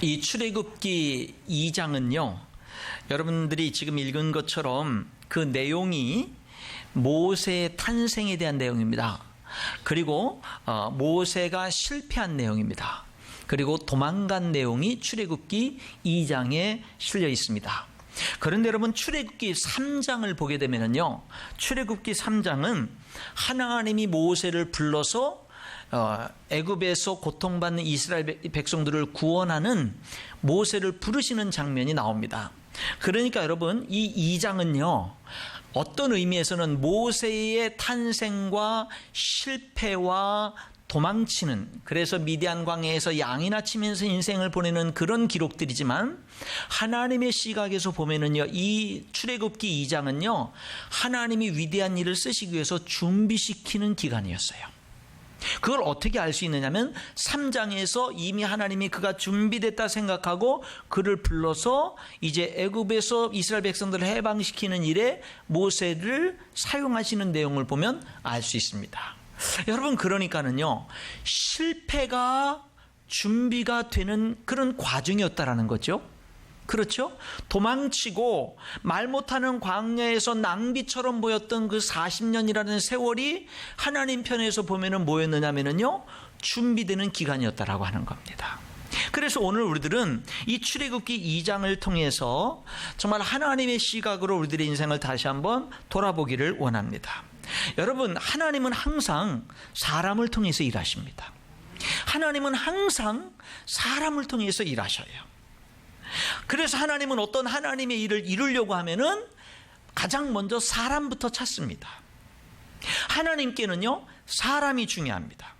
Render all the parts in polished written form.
이 출애굽기 2장은요, 여러분들이 지금 읽은 것처럼 그 내용이 모세의 탄생에 대한 내용입니다. 그리고 모세가 실패한 내용입니다. 그리고 도망간 내용이 출애굽기 2장에 실려 있습니다. 그런데 여러분, 출애굽기 3장을 보게 되면요, 출애굽기 3장은 하나님이 모세를 불러서 애굽에서 고통받는 이스라엘 백성들을 구원하는 모세를 부르시는 장면이 나옵니다. 그러니까 여러분, 이 2장은요, 어떤 의미에서는 모세의 탄생과 실패와 도망치는, 그래서 미디안 광야에서 양이나 치면서 인생을 보내는 그런 기록들이지만, 하나님의 시각에서 보면은요, 이 출애굽기 2장은요, 하나님이 위대한 일을 쓰시기 위해서 준비시키는 기간이었어요. 그걸 어떻게 알 수 있느냐면 3장에서 이미 하나님이 그가 준비됐다 생각하고 그를 불러서 이제 애굽에서 이스라엘 백성들을 해방시키는 일에 모세를 사용하시는 내용을 보면 알 수 있습니다. 여러분, 그러니까는요, 실패가 준비가 되는 그런 과정이었다라는 거죠. 그렇죠? 도망치고 말 못하는 광야에서 낭비처럼 보였던 그 40년이라는 세월이 하나님 편에서 보면은 뭐였느냐면요, 준비되는 기간이었다라고 하는 겁니다. 그래서 오늘 우리들은 이 출애굽기 2장을 통해서 정말 하나님의 시각으로 우리들의 인생을 다시 한번 돌아보기를 원합니다. 여러분, 하나님은 항상 사람을 통해서 일하십니다. 하나님은 항상 사람을 통해서 일하셔요. 그래서 하나님은 어떤 하나님의 일을 이루려고 하면은 가장 먼저 사람부터 찾습니다. 하나님께는요, 사람이 중요합니다.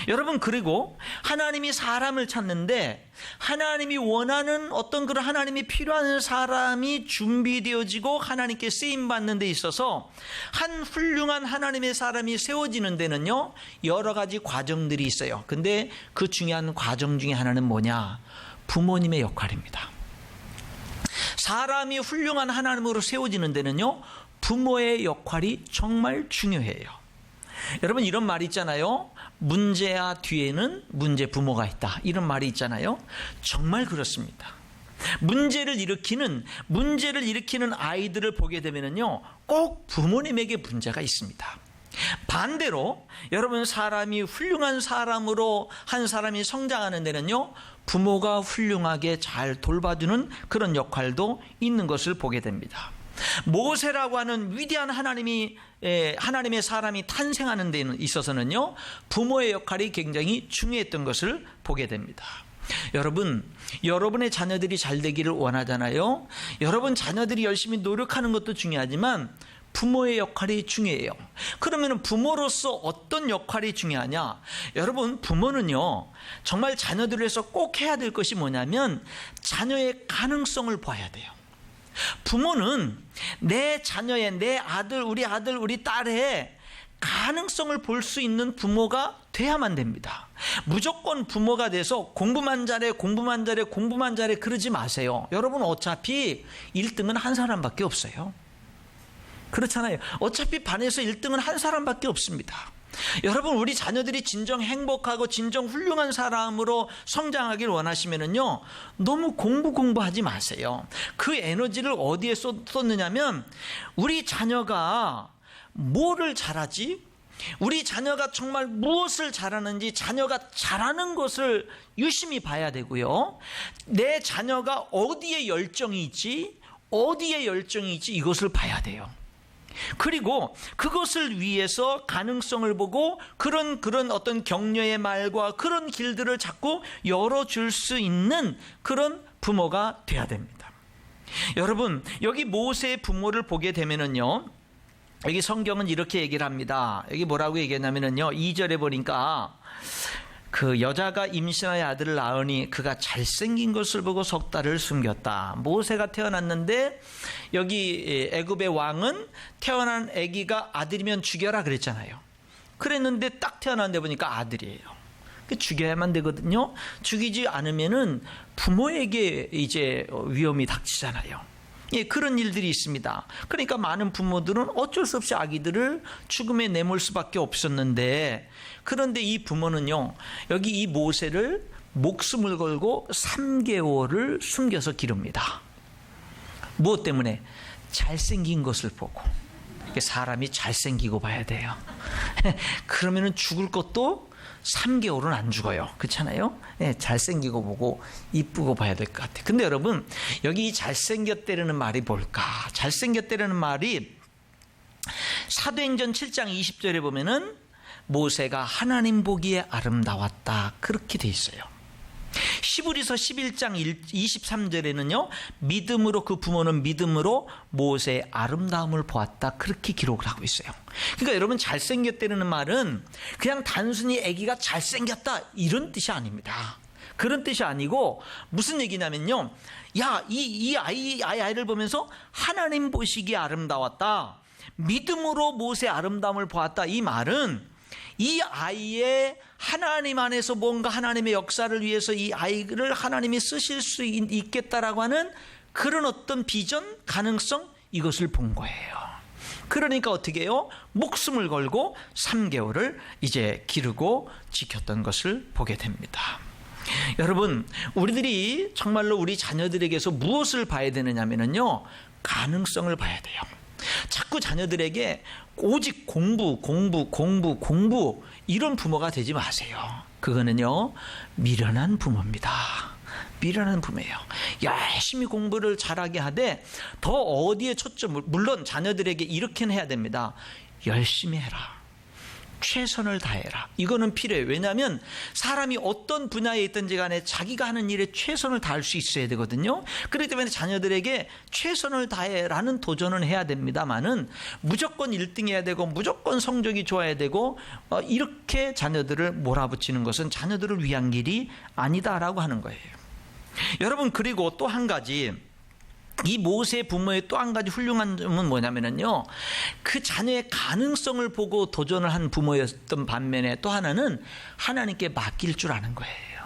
여러분, 그리고 하나님이 사람을 찾는데 하나님이 원하는 어떤 그런 하나님이 필요한 사람이 준비되어지고 하나님께 쓰임받는 데 있어서 한 훌륭한 하나님의 사람이 세워지는 데는요, 여러 가지 과정들이 있어요. 근데 그 중요한 과정 중에 하나는 뭐냐? 부모님의 역할입니다. 사람이 훌륭한 하나님으로 세워지는 데는요, 부모의 역할이 정말 중요해요. 여러분, 이런 말이 있잖아요. 문제야 뒤에는 문제 부모가 있다. 이런 말이 있잖아요. 정말 그렇습니다. 문제를 일으키는 아이들을 보게 되면요, 꼭 부모님에게 문제가 있습니다. 반대로 여러분, 사람이 훌륭한 사람으로 한 사람이 성장하는 데는요, 부모가 훌륭하게 잘 돌봐주는 그런 역할도 있는 것을 보게 됩니다. 모세라고 하는 위대한 하나님의 사람이 탄생하는 데 있어서는요, 부모의 역할이 굉장히 중요했던 것을 보게 됩니다. 여러분, 여러분의 자녀들이 잘 되기를 원하잖아요. 여러분 자녀들이 열심히 노력하는 것도 중요하지만 부모의 역할이 중요해요. 그러면 부모로서 어떤 역할이 중요하냐? 여러분, 부모는요, 정말 자녀들을 위해서 꼭 해야 될 것이 뭐냐면 자녀의 가능성을 봐야 돼요. 부모는 내 자녀의, 내 아들, 우리 딸의 가능성을 볼 수 있는 부모가 돼야만 됩니다. 무조건 부모가 돼서 공부만 잘해 그러지 마세요. 여러분, 어차피 1등은 한 사람밖에 없어요. 그렇잖아요. 어차피 반에서 1등은 한 사람밖에 없습니다. 여러분, 우리 자녀들이 진정 행복하고 진정 훌륭한 사람으로 성장하길 원하시면은요, 너무 공부하지 마세요. 그 에너지를 어디에 쏟느냐면, 우리 자녀가 뭐를 잘하지? 우리 자녀가 정말 무엇을 잘하는지, 자녀가 잘하는 것을 유심히 봐야 되고요. 내 자녀가 어디에 열정이 있지, 이것을 봐야 돼요. 그리고 그것을 위해서 가능성을 보고 그런 어떤 격려의 말과 그런 길들을 자꾸 열어줄 수 있는 그런 부모가 돼야 됩니다. 여러분, 여기 모세의 부모를 보게 되면은요, 여기 성경은 이렇게 얘기를 합니다. 여기 뭐라고 얘기했냐면은요, 2절에 보니까 그 여자가 임신하여 아들을 낳으니 그가 잘생긴 것을 보고 석 달을 숨겼다. 모세가 태어났는데 여기 애굽의 왕은 태어난 아기가 아들이면 죽여라 그랬잖아요. 그랬는데 딱 태어났는데 보니까 아들이에요. 죽여야만 되거든요. 죽이지 않으면은 부모에게 이제 위험이 닥치잖아요. 예, 그런 일들이 있습니다. 그러니까 많은 부모들은 어쩔 수 없이 아기들을 죽음에 내몰 수밖에 없었는데, 그런데 이 부모는요, 여기 이 모세를 목숨을 걸고 3개월을 숨겨서 기릅니다. 무엇 때문에? 잘생긴 것을 보고. 사람이 잘생기고 봐야 돼요. 그러면은 죽을 것도 3개월은 안 죽어요. 그렇잖아요? 네, 잘생기고 보고 이쁘고 봐야 될 것 같아요. 근데 여러분, 여기 잘생겼다라는 말이 뭘까? 잘생겼다라는 말이 사도행전 7장 20절에 보면은 모세가 하나님 보기에 아름다웠다, 그렇게 돼 있어요. 시브리서 11장 23절에는요, 믿음으로, 그 부모는 믿음으로 모세의 아름다움을 보았다, 그렇게 기록을 하고 있어요. 그러니까 여러분, 잘생겼다는 말은 그냥 단순히 아기가 잘생겼다 이런 뜻이 아닙니다. 그런 뜻이 아니고 무슨 얘기냐면요, 야, 이 아이를 보면서 하나님 보시기에 아름다웠다, 믿음으로 모세의 아름다움을 보았다, 이 말은 이 아이의 하나님 안에서 뭔가 하나님의 역사를 위해서 이 아이를 하나님이 쓰실 수 있겠다라고 하는 그런 어떤 비전, 가능성, 이것을 본 거예요. 그러니까 어떻게 해요? 목숨을 걸고 3개월을 이제 기르고 지켰던 것을 보게 됩니다. 여러분, 우리들이 정말로 우리 자녀들에게서 무엇을 봐야 되느냐면요, 가능성을 봐야 돼요. 자꾸 자녀들에게 오직 공부 이런 부모가 되지 마세요. 그거는요, 미련한 부모입니다. 미련한 부모예요. 열심히 공부를 잘하게 하되 더 어디에 초점을, 물론 자녀들에게 이렇게는 해야 됩니다. 열심히 해라, 최선을 다해라, 이거는 필요해요. 왜냐하면 사람이 어떤 분야에 있든지 간에 자기가 하는 일에 최선을 다할 수 있어야 되거든요. 그렇기 때문에 자녀들에게 최선을 다해라는 도전은 해야 됩니다만은 무조건 1등 해야 되고 무조건 성적이 좋아야 되고 이렇게 자녀들을 몰아붙이는 것은 자녀들을 위한 길이 아니다라고 하는 거예요. 여러분, 그리고 또 한 가지, 이 모세 부모의 또 한 가지 훌륭한 점은 뭐냐면요, 그 자녀의 가능성을 보고 도전을 한 부모였던 반면에 또 하나는 하나님께 맡길 줄 아는 거예요.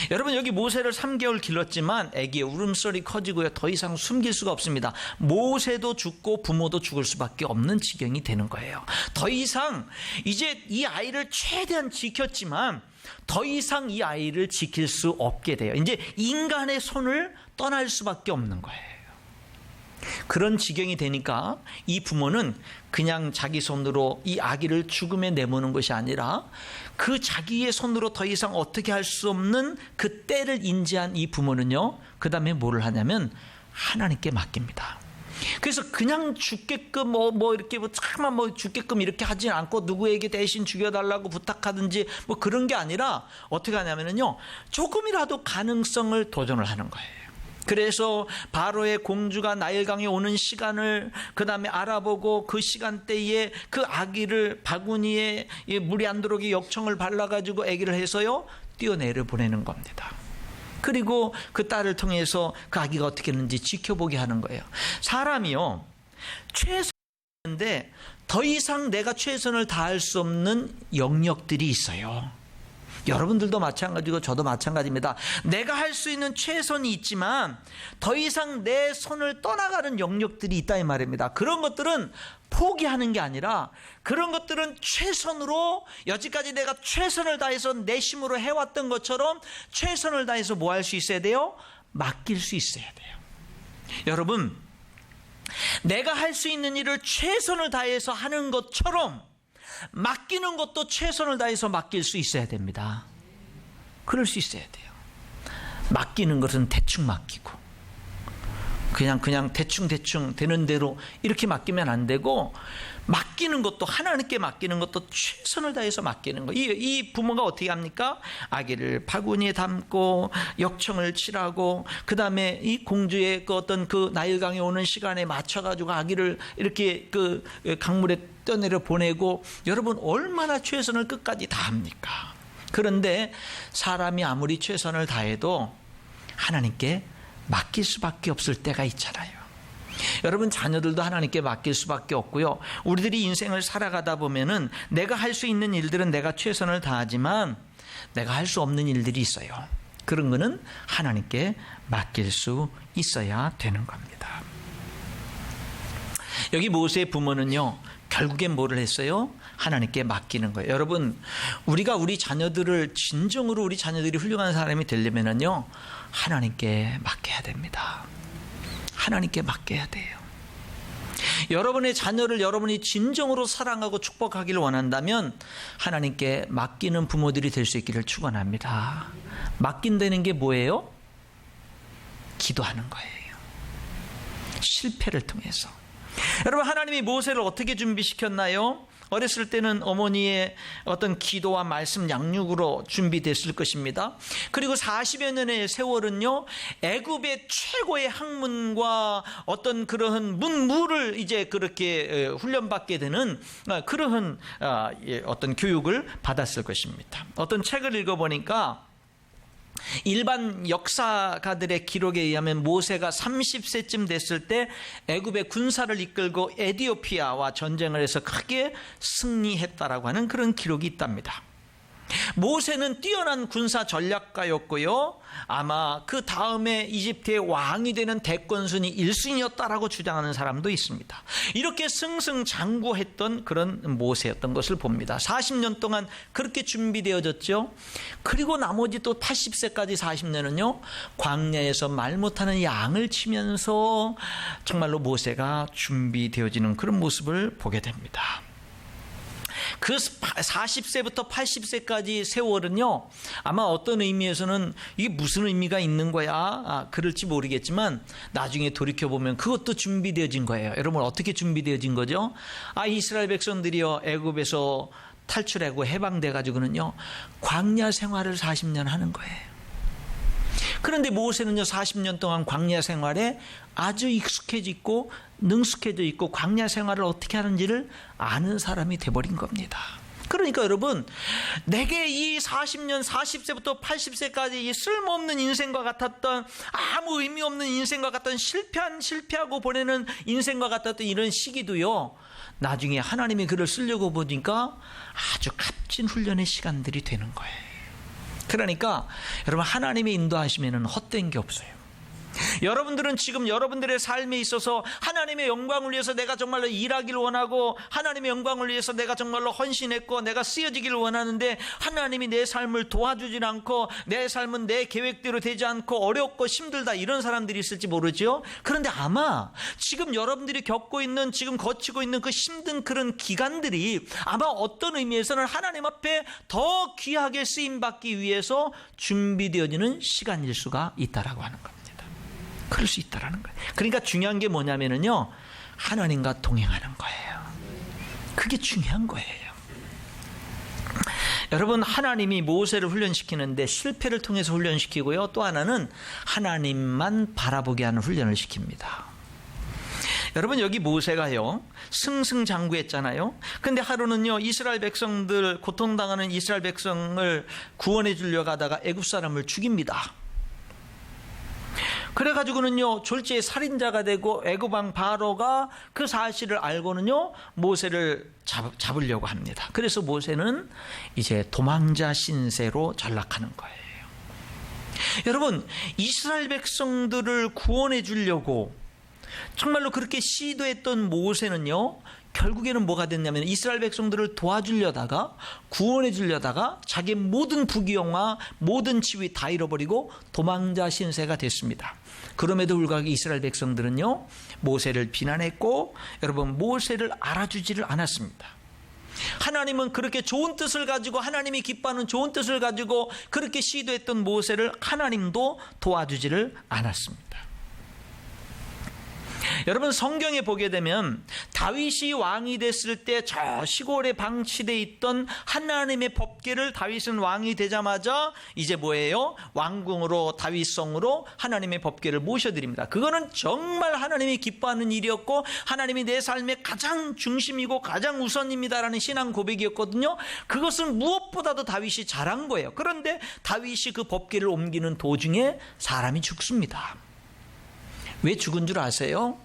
여러분, 여기 모세를 3개월 길렀지만 아기의 울음소리 커지고요, 더 이상 숨길 수가 없습니다. 모세도 죽고 부모도 죽을 수밖에 없는 지경이 되는 거예요. 더 이상 이제 이 아이를 최대한 지켰지만 더 이상 이 아이를 지킬 수 없게 돼요. 이제 인간의 손을 떠날 수밖에 없는 거예요. 그런 지경이 되니까 이 부모는 그냥 자기 손으로 이 아기를 죽음에 내모는 것이 아니라 그 자기의 손으로 더 이상 어떻게 할 수 없는 그 때를 인지한 이 부모는요, 그 다음에 뭐를 하냐면 하나님께 맡깁니다. 그래서 그냥 죽게끔 이렇게 차마 죽게끔 이렇게 하지 않고 누구에게 대신 죽여달라고 부탁하든지 그런 게 아니라 어떻게 하냐면요, 조금이라도 가능성을 도전을 하는 거예요. 그래서 바로의 공주가 나일강에 오는 시간을 그 다음에 알아보고 그 시간대에 그 아기를 바구니에 물이 안 들어오게 역청을 발라가지고 아기를 해서요, 뛰어내려 보내는 겁니다. 그리고 그 딸을 통해서 그 아기가 어떻게 했는지 지켜보게 하는 거예요. 사람이요, 최선인데 더 이상 내가 최선을 다할 수 없는 영역들이 있어요. 여러분들도 마찬가지고 저도 마찬가지입니다. 내가 할 수 있는 최선이 있지만 더 이상 내 손을 떠나가는 영역들이 있다, 이 말입니다. 그런 것들은 포기하는 게 아니라 그런 것들은 최선으로, 여지까지 내가 최선을 다해서 내심으로 해왔던 것처럼 최선을 다해서 뭐 할 수 있어야 돼요? 맡길 수 있어야 돼요. 여러분, 내가 할 수 있는 일을 최선을 다해서 하는 것처럼 맡기는 것도 최선을 다해서 맡길 수 있어야 됩니다. 그럴 수 있어야 돼요. 맡기는 것은 대충 맡기고 그냥 대충 되는 대로 이렇게 맡기면 안 되고, 맡기는 것도, 하나님께 맡기는 것도 최선을 다해서 맡기는 거. 이 부모가 어떻게 합니까? 아기를 바구니에 담고 역청을 칠하고 그 다음에 이 공주의 그 어떤 그 나일강에 오는 시간에 맞춰가지고 아기를 이렇게 그 강물에 떠내려 보내고, 여러분 얼마나 최선을 끝까지 다합니까? 그런데 사람이 아무리 최선을 다해도 하나님께 맡길 수밖에 없을 때가 있잖아요. 여러분, 자녀들도 하나님께 맡길 수밖에 없고요. 우리들이 인생을 살아가다 보면은 내가 할 수 있는 일들은 내가 최선을 다하지만 내가 할 수 없는 일들이 있어요. 그런 거는 하나님께 맡길 수 있어야 되는 겁니다. 여기 모세의 부모는요, 결국엔 뭐를 했어요? 하나님께 맡기는 거예요. 여러분, 우리가 우리 자녀들을 진정으로 우리 자녀들이 훌륭한 사람이 되려면요, 하나님께 맡겨야 됩니다. 하나님께 맡겨야 돼요. 여러분의 자녀를 여러분이 진정으로 사랑하고 축복하기를 원한다면 하나님께 맡기는 부모들이 될 수 있기를 축원합니다. 맡긴다는 게 뭐예요? 기도하는 거예요. 실패를 통해서. 여러분, 하나님이 모세를 어떻게 준비시켰나요? 어렸을 때는 어머니의 어떤 기도와 말씀 양육으로 준비됐을 것입니다. 그리고 40여 년의 세월은요, 애굽의 최고의 학문과 어떤 그러한 문무를 이제 그렇게 훈련받게 되는 그러한 어떤 교육을 받았을 것입니다. 어떤 책을 읽어보니까 일반 역사가들의 기록에 의하면 모세가 30세쯤 됐을 때 애굽의 군사를 이끌고 에티오피아와 전쟁을 해서 크게 승리했다라고 하는 그런 기록이 있답니다. 모세는 뛰어난 군사 전략가였고요, 아마 그 다음에 이집트의 왕이 되는 대권순위 1순위였다라고 주장하는 사람도 있습니다. 이렇게 승승장구했던 그런 모세였던 것을 봅니다. 40년 동안 그렇게 준비되어졌죠. 그리고 나머지 또 80세까지 40년은요 광야에서 말 못하는 양을 치면서 정말로 모세가 준비되어지는 그런 모습을 보게 됩니다. 그 40세부터 80세까지 세월은요, 아마 어떤 의미에서는 이게 무슨 의미가 있는 거야, 그럴지 모르겠지만 나중에 돌이켜보면 그것도 준비되어진 거예요. 여러분, 어떻게 준비되어진 거죠? 이스라엘 백성들이요, 애굽에서 탈출하고 해방돼 가지고는요 광야 생활을 40년 하는 거예요. 그런데 모세는요 40년 동안 광야 생활에 아주 익숙해져 있고 능숙해져 있고 광야 생활을 어떻게 하는지를 아는 사람이 돼버린 겁니다. 그러니까 여러분, 내게 이 40년 40세부터 80세까지 이 쓸모없는 인생과 같았던, 아무 의미 없는 인생과 같던, 실패하고 보내는 인생과 같았던 이런 시기도요, 나중에 하나님이 그를 쓰려고 보니까 아주 값진 훈련의 시간들이 되는 거예요. 그러니까 여러분, 하나님의 인도하시면 헛된 게 없어요. 여러분들은 지금 여러분들의 삶에 있어서 하나님의 영광을 위해서 내가 정말로 일하기를 원하고, 하나님의 영광을 위해서 내가 정말로 헌신했고 내가 쓰여지기를 원하는데 하나님이 내 삶을 도와주질 않고, 내 삶은 내 계획대로 되지 않고 어렵고 힘들다, 이런 사람들이 있을지 모르죠. 그런데 아마 지금 여러분들이 겪고 있는, 지금 거치고 있는 그 힘든 그런 기간들이 아마 어떤 의미에서는 하나님 앞에 더 귀하게 쓰임받기 위해서 준비되어지는 시간일 수가 있다라고 하는 겁니다. 그럴 수 있다라는 거예요. 그러니까 중요한 게 뭐냐면요, 하나님과 동행하는 거예요. 그게 중요한 거예요. 여러분, 하나님이 모세를 훈련시키는데 실패를 통해서 훈련시키고요, 또 하나는 하나님만 바라보게 하는 훈련을 시킵니다. 여러분, 여기 모세가요 승승장구했잖아요. 근데 하루는요 이스라엘 백성들, 고통당하는 이스라엘 백성을 구원해 주려고 하다가 애굽 사람을 죽입니다. 그래가지고는요 졸지에 살인자가 되고 애굽 왕 바로가 그 사실을 알고는요 모세를 잡으려고 합니다. 그래서 모세는 이제 도망자 신세로 전락하는 거예요. 여러분, 이스라엘 백성들을 구원해 주려고 정말로 그렇게 시도했던 모세는요 결국에는 뭐가 됐냐면, 이스라엘 백성들을 도와주려다가, 구원해 주려다가 자기 모든 부귀영화, 모든 지위 다 잃어버리고 도망자 신세가 됐습니다. 그럼에도 불구하고 이스라엘 백성들은요 모세를 비난했고, 여러분, 모세를 알아주지를 않았습니다. 하나님은 그렇게 좋은 뜻을 가지고, 하나님이 기뻐하는 좋은 뜻을 가지고 그렇게 시도했던 모세를 하나님도 도와주지를 않았습니다. 여러분, 성경에 보게 되면 다윗이 왕이 됐을 때 저 시골에 방치되어 있던 하나님의 법궤를, 다윗은 왕이 되자마자 이제 뭐예요? 왕궁으로, 다윗성으로 하나님의 법궤를 모셔드립니다. 그거는 정말 하나님이 기뻐하는 일이었고, 하나님이 내 삶의 가장 중심이고 가장 우선입니다라는 신앙 고백이었거든요. 그것은 무엇보다도 다윗이 잘한 거예요. 그런데 다윗이 그 법궤를 옮기는 도중에 사람이 죽습니다. 왜 죽은 줄 아세요?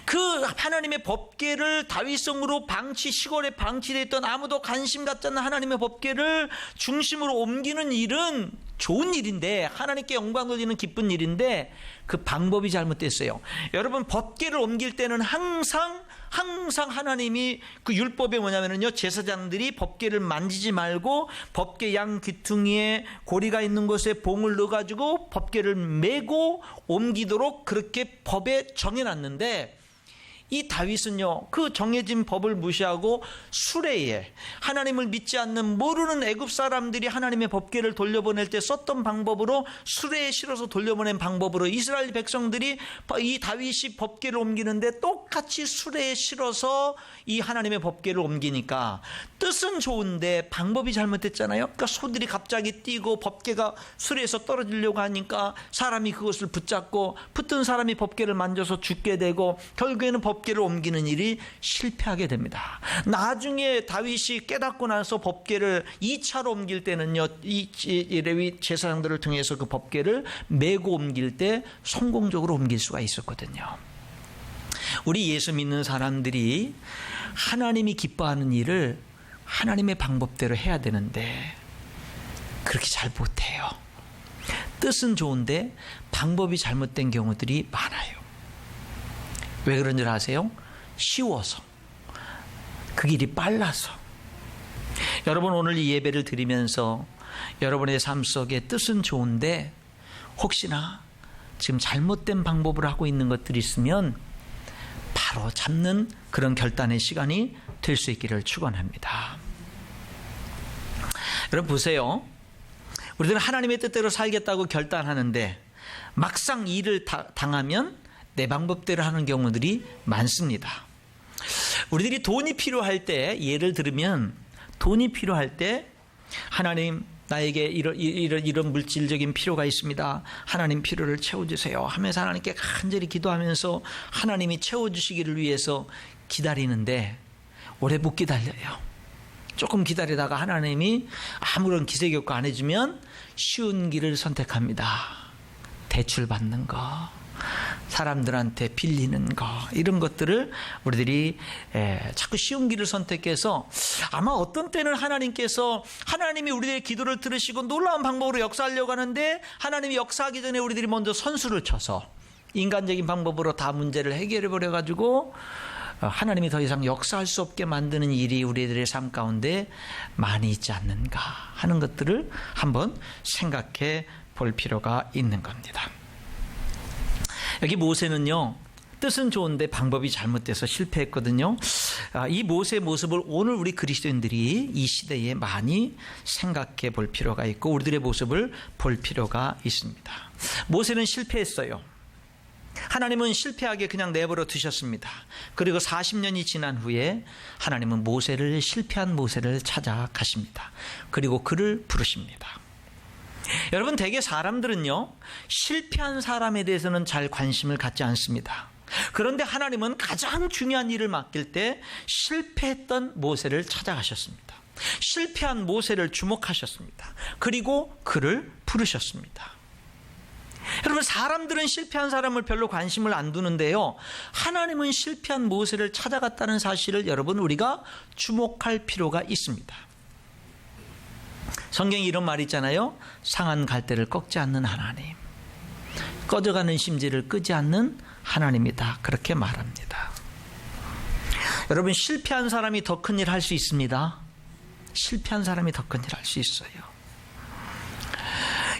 그 하나님의 법궤를 다윗성으로 시골에 방치되어 있던, 아무도 관심 갖지 않는 하나님의 법궤를 중심으로 옮기는 일은 좋은 일인데, 하나님께 영광 돌리는 기쁜 일인데 그 방법이 잘못됐어요. 여러분, 법궤를 옮길 때는 항상 항상 하나님이 그 율법에 뭐냐면요, 제사장들이 법궤를 만지지 말고 법궤 양 귀퉁이에 고리가 있는 곳에 봉을 넣어가지고 법궤를 메고 옮기도록 그렇게 법에 정해놨는데, 이 다윗은요, 그 정해진 법을 무시하고 수레에 하나님을 믿지 않는 모르는 애굽 사람들이 하나님의 법궤를 돌려보낼 때 썼던 방법으로, 수레에 실어서 돌려보낸 방법으로 이스라엘 백성들이 이 다윗이 법궤를 옮기는데 똑같이 수레에 실어서 이 하나님의 법궤를 옮기니까 뜻은 좋은데 방법이 잘못됐잖아요. 그러니까 소들이 갑자기 뛰고 법궤가 수레에서 떨어지려고 하니까 사람이 그것을 붙잡고 붙든 사람이 법궤를 만져서 죽게 되고 결국에는 법궤를 옮기는 일이 실패하게 됩니다. 나중에 다윗이 깨닫고 나서 법궤를 2차로 옮길 때는요, 이 레위 제사장들을 통해서 그 법궤를 메고 옮길 때 성공적으로 옮길 수가 있었거든요. 우리 예수 믿는 사람들이 하나님이 기뻐하는 일을 하나님의 방법대로 해야 되는데 그렇게 잘 못해요. 뜻은 좋은데 방법이 잘못된 경우들이 많아요. 왜 그런 줄 아세요? 쉬워서, 그 길이 빨라서. 여러분, 오늘 이 예배를 드리면서 여러분의 삶 속에 뜻은 좋은데 혹시나 지금 잘못된 방법을 하고 있는 것들이 있으면 바로 잡는 그런 결단의 시간이 될 수 있기를 축원합니다. 여러분 보세요. 우리들은 하나님의 뜻대로 살겠다고 결단하는데 막상 일을 당하면 내 방법대로 하는 경우들이 많습니다. 우리들이 돈이 필요할 때, 예를 들면 돈이 필요할 때 하나님, 나에게 이런 물질적인 필요가 있습니다. 하나님 필요를 채워주세요 하면서 하나님께 간절히 기도하면서 하나님이 채워주시기를 위해서 기다리는데 오래 못 기다려요. 조금 기다리다가 하나님이 아무런 기세격고 안 해주면 쉬운 길을 선택합니다. 대출 받는 거, 사람들한테 빌리는 거, 이런 것들을 우리들이 자꾸 쉬운 길을 선택해서, 아마 어떤 때는 하나님이 우리들의 기도를 들으시고 놀라운 방법으로 역사하려고 하는데 하나님이 역사하기 전에 우리들이 먼저 선수를 쳐서 인간적인 방법으로 다 문제를 해결해 버려가지고 하나님이 더 이상 역사할 수 없게 만드는 일이 우리들의 삶 가운데 많이 있지 않는가 하는 것들을 한번 생각해 볼 필요가 있는 겁니다. 여기 모세는요, 뜻은 좋은데 방법이 잘못돼서 실패했거든요. 이 모세의 모습을 오늘 우리 그리스도인들이 이 시대에 많이 생각해 볼 필요가 있고 우리들의 모습을 볼 필요가 있습니다. 모세는 실패했어요. 하나님은 실패하게 그냥 내버려 두셨습니다. 그리고 40년이 지난 후에 하나님은 실패한 모세를 찾아가십니다. 그리고 그를 부르십니다. 여러분, 대개 사람들은요, 실패한 사람에 대해서는 잘 관심을 갖지 않습니다. 그런데 하나님은 가장 중요한 일을 맡길 때 실패했던 모세를 찾아가셨습니다. 실패한 모세를 주목하셨습니다. 그리고 그를 부르셨습니다. 여러분, 사람들은 실패한 사람을 별로 관심을 안 두는데요, 하나님은 실패한 모세를 찾아갔다는 사실을 여러분, 우리가 주목할 필요가 있습니다. 성경에 이런 말이 있잖아요. 상한 갈대를 꺾지 않는 하나님, 꺼져가는 심지를 끄지 않는 하나님이다, 그렇게 말합니다. 여러분, 실패한 사람이 더 큰 일 할 수 있습니다. 실패한 사람이 더 큰 일 할 수 있어요.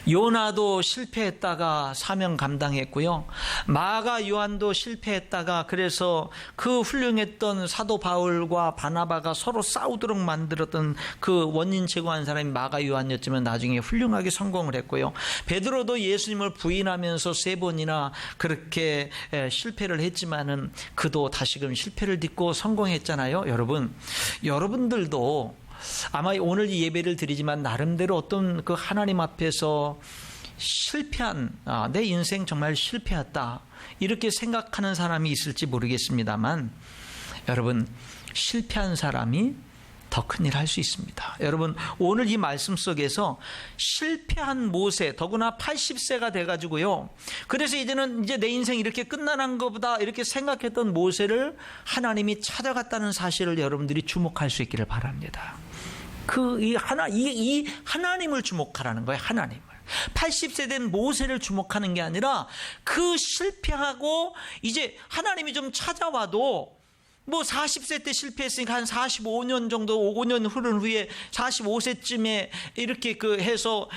요나도 실패했다가 사명 감당했고요. 마가 요한도 실패했다가, 그래서 그 훌륭했던 사도 바울과 바나바가 서로 싸우도록 만들었던 그 원인 제공한 사람이 마가 요한이었지만 나중에 훌륭하게 성공을 했고요. 베드로도 예수님을 부인하면서 3번이나 그렇게 실패를 했지만은 그도 다시금 실패를 딛고 성공했잖아요. 여러분들도 아마 오늘 이 예배를 드리지만 나름대로 어떤 그 하나님 앞에서 실패한, 내 인생 정말 실패했다, 이렇게 생각하는 사람이 있을지 모르겠습니다만, 여러분, 실패한 사람이 더 큰 일 할 수 있습니다. 여러분, 오늘 이 말씀 속에서 실패한 모세, 더구나 80세가 돼가지고요, 그래서 이제 내 인생 이렇게 끝나는 것보다 이렇게 생각했던 모세를 하나님이 찾아갔다는 사실을 여러분들이 주목할 수 있기를 바랍니다. 이 하나님을 주목하라는 거예요. 하나님을. 80세 된 모세를 주목하는 게 아니라 그 실패하고 이제 하나님이 좀 찾아와도 뭐 40세 때 실패했으니까 한 45년 정도, 5년 흐른 후에 45세쯤에 이렇게 해서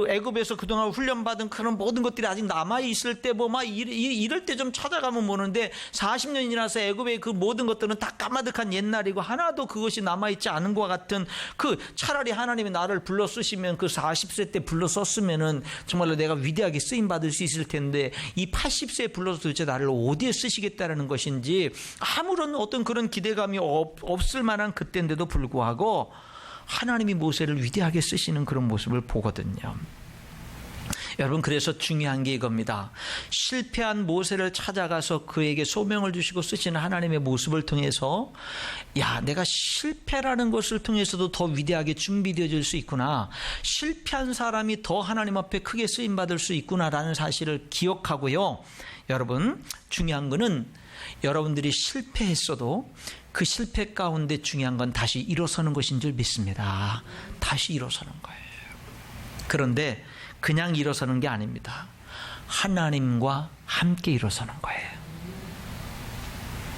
애굽에서 그동안 훈련받은 그런 모든 것들이 아직 남아있을 때 이럴 때 좀 찾아가면 모르는데 40년이 지나서 애굽의 그 모든 것들은 다 까마득한 옛날이고 하나도 그것이 남아있지 않은 것 같은 차라리 하나님이 나를 불러 쓰시면 40세 때 불러 썼으면은 정말로 내가 위대하게 쓰임받을 수 있을 텐데 이 80세에 불러서 도대체 나를 어디에 쓰시겠다라는 것인지 아무런 어떤 그런 기대감이 없을 만한 그때인데도 불구하고 하나님이 모세를 위대하게 쓰시는 그런 모습을 보거든요. 여러분, 그래서 중요한 게 이겁니다. 실패한 모세를 찾아가서 그에게 소명을 주시고 쓰시는 하나님의 모습을 통해서 내가 실패라는 것을 통해서도 더 위대하게 준비되어질 수 있구나, 실패한 사람이 더 하나님 앞에 크게 쓰임받을 수 있구나라는 사실을 기억하고요. 여러분, 중요한 거는 여러분들이 실패했어도 그 실패 가운데 중요한 건 다시 일어서는 것인 줄 믿습니다. 다시 일어서는 거예요. 그런데 그냥 일어서는 게 아닙니다. 하나님과 함께 일어서는 거예요.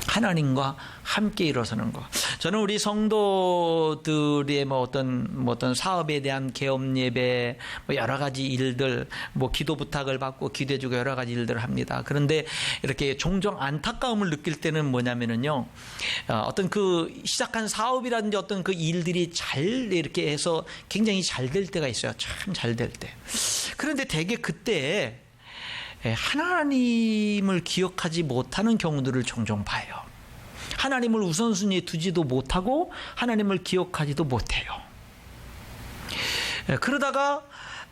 하나님과 함께 일어서는 거. 저는 우리 성도들의 어떤 사업에 대한 개업 예배, 여러 가지 일들, 기도 부탁을 받고 기도해주고 여러 가지 일들을 합니다. 그런데 이렇게 종종 안타까움을 느낄 때는 뭐냐면은요, 어떤 시작한 사업이라든지 어떤 일들이 잘 이렇게 해서 굉장히 잘 될 때가 있어요. 참 잘 될 때. 그런데 되게 그때 하나님을 기억하지 못하는 경우들을 종종 봐요. 하나님을 우선순위에 두지도 못하고 하나님을 기억하지도 못해요. 그러다가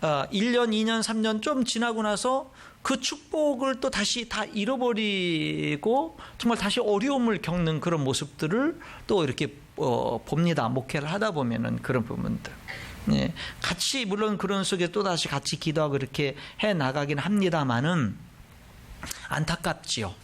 1년, 2년, 3년 좀 지나고 나서 그 축복을 또 다시 다 잃어버리고 정말 다시 어려움을 겪는 그런 모습들을 또 이렇게 봅니다. 목회를 하다 보면은 그런 부분들. 같이 물론 그런 속에 또 다시 같이 기도하고 이렇게 해 나가긴 합니다만은 안타깝지요.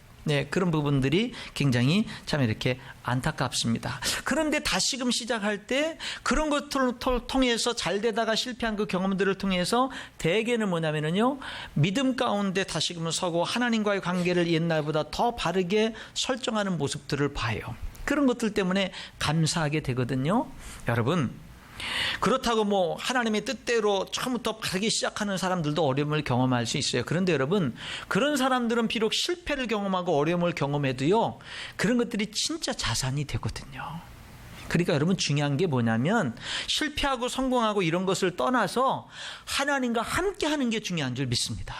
그런 부분들이 굉장히 참 이렇게 안타깝습니다. 그런데 다시금 시작할 때 그런 것들을 통해서 잘 되다가 실패한 그 경험들을 통해서 대개는 뭐냐면은요, 믿음 가운데 다시금 서고 하나님과의 관계를 옛날보다 더 바르게 설정하는 모습들을 봐요. 그런 것들 때문에 감사하게 되거든요. 여러분, 그렇다고 하나님의 뜻대로 처음부터 바르게 시작하는 사람들도 어려움을 경험할 수 있어요. 그런데 여러분, 그런 사람들은 비록 실패를 경험하고 어려움을 경험해도요, 그런 것들이 진짜 자산이 되거든요. 그러니까 여러분, 중요한 게 뭐냐면 실패하고 성공하고 이런 것을 떠나서 하나님과 함께 하는 게 중요한 줄 믿습니다.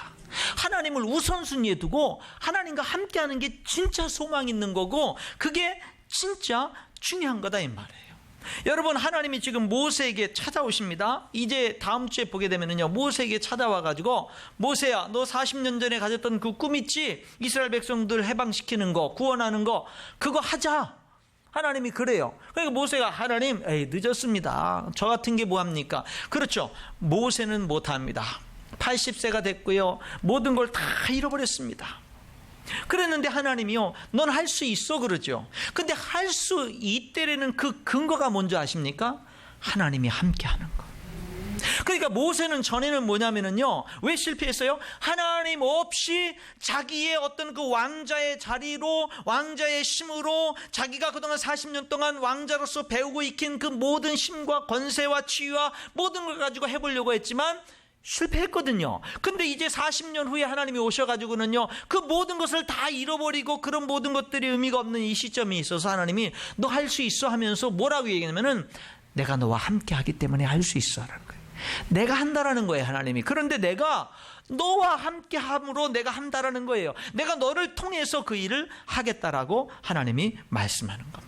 하나님을 우선순위에 두고 하나님과 함께 하는 게 진짜 소망 있는 거고, 그게 진짜 중요한 거다 이 말이에요. 여러분, 하나님이 지금 모세에게 찾아오십니다. 이제 다음 주에 보게 되면은요, 모세에게 찾아와가지고, 모세야, 너 40년 전에 가졌던 그 꿈 있지? 이스라엘 백성들 해방시키는 거, 구원하는 거, 그거 하자. 하나님이 그래요. 그러니까 모세가, 하나님, 늦었습니다. 저 같은 게 뭐합니까? 그렇죠. 모세는 못합니다. 80세가 됐고요, 모든 걸 다 잃어버렸습니다. 그랬는데 하나님이요, 넌 할 수 있어 그러죠. 근데 할 수 있다라는 그 근거가 뭔지 아십니까? 하나님이 함께 하는 거. 그러니까 모세는 전에는 뭐냐면은요, 왜 실패했어요? 하나님 없이 자기의 어떤 그 왕자의 자리로, 왕자의 힘으로 자기가 그동안 40년 동안 왕자로서 배우고 익힌 그 모든 힘과 권세와 치유와 모든 걸 가지고 해보려고 했지만 실패했거든요. 근데 이제 40년 후에 하나님이 오셔가지고는요, 그 모든 것을 다 잃어버리고 그런 모든 것들이 의미가 없는 이 시점이 있어서 하나님이 너 할 수 있어 하면서 뭐라고 얘기하냐면은 내가 너와 함께 하기 때문에 할 수 있어 라는 거예요. 내가 한다라는 거예요, 하나님이. 그런데 내가 너와 함께 함으로 내가 한다라는 거예요. 내가 너를 통해서 그 일을 하겠다라고 하나님이 말씀하는 겁니다.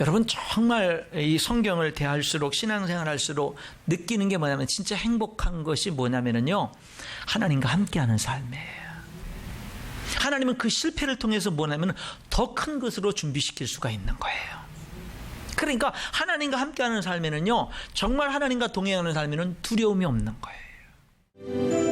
여러분, 정말 이 성경을 대할수록, 신앙생활 할수록 느끼는 게 뭐냐면, 진짜 행복한 것이 뭐냐면요, 하나님과 함께하는 삶이에요. 하나님은 그 실패를 통해서 뭐냐면 더 큰 것으로 준비시킬 수가 있는 거예요. 그러니까 하나님과 함께하는 삶에는요, 정말 하나님과 동행하는 삶에는 두려움이 없는 거예요.